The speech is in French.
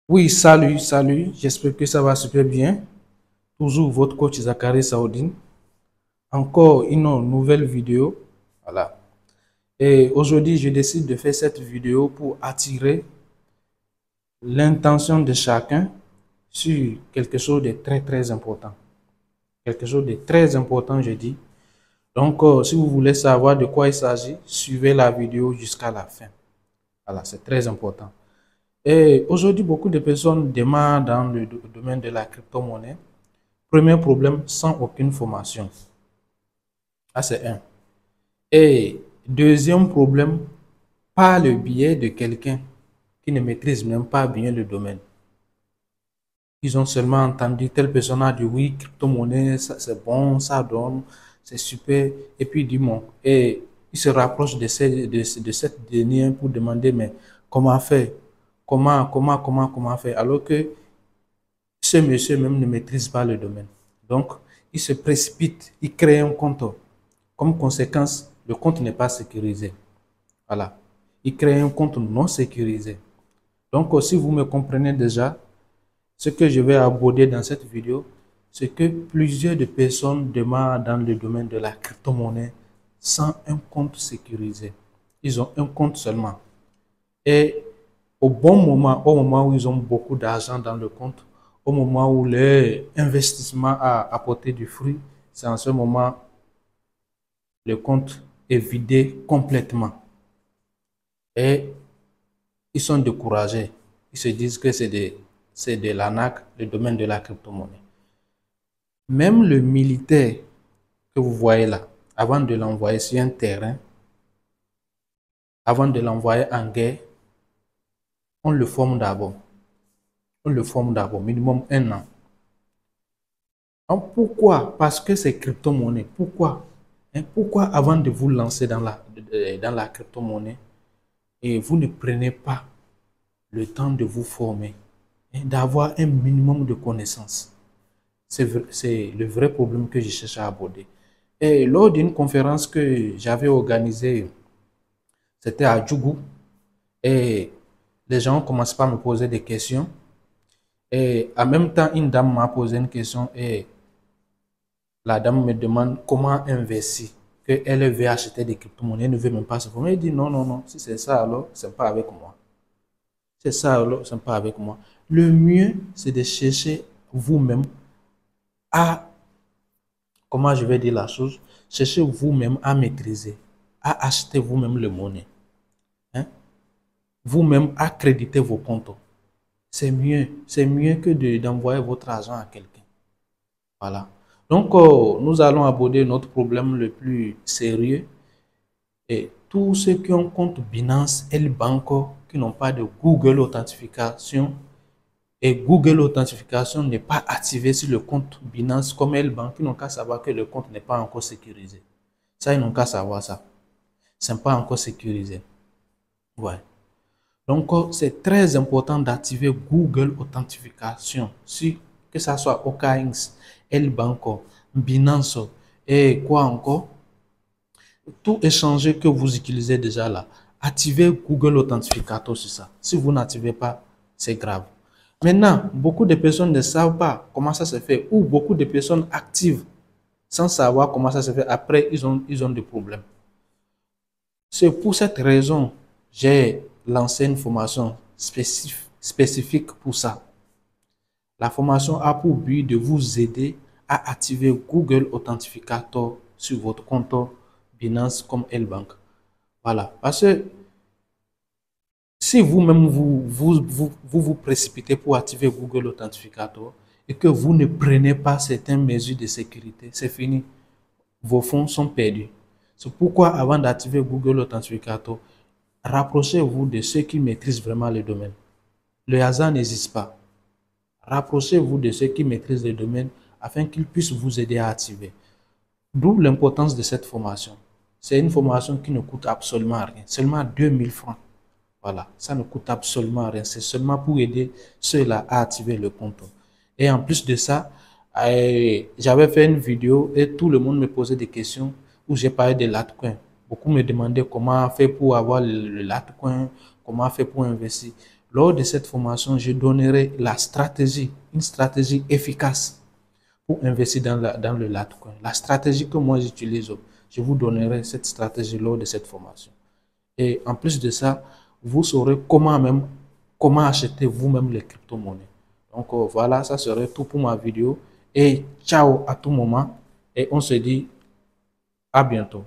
Oui, salut, j'espère que ça va super bien. Toujours votre coach Zachary Saoudine. Encore une nouvelle vidéo. Voilà. Et aujourd'hui, je décide de faire cette vidéo pour attirer l'intention de chacun sur quelque chose de très important. Quelque chose de très important, je dis. Donc, si vous voulez savoir de quoi il s'agit, suivez la vidéo jusqu'à la fin. Voilà, c'est très important. Et aujourd'hui, beaucoup de personnes démarrent dans le domaine de la crypto-monnaie. Premier problème, sans aucune formation. Ah, c'est un. Et deuxième problème, par le biais de quelqu'un qui ne maîtrise même pas bien le domaine. Ils ont seulement entendu telle personne a dit oui, crypto-monnaie, c'est bon, ça donne, c'est super. Et puis dis-moi, et il se rapproche de cette dernière pour demander, mais comment faire? Comment faire? Alors que ce monsieur même ne maîtrise pas le domaine. Donc, il se précipite, il crée un compte. Comme conséquence, le compte n'est pas sécurisé. Voilà. Il crée un compte non sécurisé. Donc, si vous me comprenez déjà, ce que je vais aborder dans cette vidéo, c'est que plusieurs de personnes démarrent dans le domaine de la crypto-monnaie sans un compte sécurisé. Ils ont un compte seulement. Et au moment où ils ont beaucoup d'argent dans le compte, au moment où l'investissement a apporté du fruit, c'est en ce moment le compte est vidé complètement. Et ils sont découragés. Ils se disent que c'est de l'arnaque, le domaine de la crypto-monnaie. Même le militaire que vous voyez là, avant de l'envoyer sur un terrain, avant de l'envoyer en guerre, on le forme d'abord. On le forme d'abord, minimum 1 an. Donc, pourquoi? Parce que c'est crypto-monnaie. Pourquoi? Pourquoi avant de vous lancer dans la crypto-monnaie, et vous ne prenez pas le temps de vous former, d'avoir un minimum de connaissances? C'est le vrai problème que je cherche à aborder. Et lors d'une conférence que j'avais organisée, c'était à Djougou, et les gens commencent par me poser des questions. Et en même temps, une dame m'a posé une question et la dame me demande comment investir. Qu'elle veut acheter des crypto-monnaies, elle ne veut même pas se former. Elle dit non, non, non, si c'est ça alors, c'est pas avec moi. C'est ça alors, c'est pas avec moi. Le mieux, c'est de chercher vous-même à, comment je vais dire la chose, cherchez vous-même à maîtriser, à acheter vous-même le monnaie. Hein? Vous-même à créditer vos comptes. C'est mieux que d'envoyer votre argent à quelqu'un. Voilà. Donc, nous allons aborder notre problème le plus sérieux. Et tous ceux qui ont compte Binance et Banco, qui n'ont pas de Google Authentification, et Google Authentification n'est pas activé sur le compte Binance comme Elbank, ils n'ont qu'à savoir que le compte n'est pas encore sécurisé. Ça, ils n'ont qu'à savoir ça. C'est pas encore sécurisé. Ouais. Donc, c'est très important d'activer Google Authentification, si, que ce soit OKX, Elbanco, Binance et quoi encore. Tout échanger que vous utilisez déjà là, activez Google Authentificator sur ça. Si vous n'activez pas, c'est grave. Maintenant, beaucoup de personnes ne savent pas comment ça se fait, ou beaucoup de personnes activent sans savoir comment ça se fait. Après, ils ont des problèmes. C'est pour cette raison que j'ai lancé une formation spécifique pour ça. La formation a pour but de vous aider à activer Google Authentificator sur votre compte Binance comme Elbank. Voilà. Parce que si vous-même vous précipitez pour activer Google Authentificator et que vous ne prenez pas certaines mesures de sécurité, c'est fini. Vos fonds sont perdus. C'est pourquoi avant d'activer Google Authentificator, rapprochez-vous de ceux qui maîtrisent vraiment le domaine. Le hasard n'existe pas. Rapprochez-vous de ceux qui maîtrisent le domaine afin qu'ils puissent vous aider à activer. D'où l'importance de cette formation. C'est une formation qui ne coûte absolument rien, seulement 2000 francs. Voilà, ça ne coûte absolument rien. C'est seulement pour aider ceux-là à activer le compte. Et en plus de ça, j'avais fait une vidéo et tout le monde me posait des questions où j'ai parlé de l'altcoin. Beaucoup me demandaient comment faire pour avoir le l'altcoin, comment faire pour investir. Lors de cette formation, je donnerai la stratégie, une stratégie efficace pour investir dans le Litecoin. La stratégie que moi j'utilise, je vous donnerai cette stratégie lors de cette formation. Et en plus de ça, vous saurez comment acheter vous-même les crypto-monnaies. Donc voilà, ça serait tout pour ma vidéo. Et ciao à tout moment. Et on se dit à bientôt.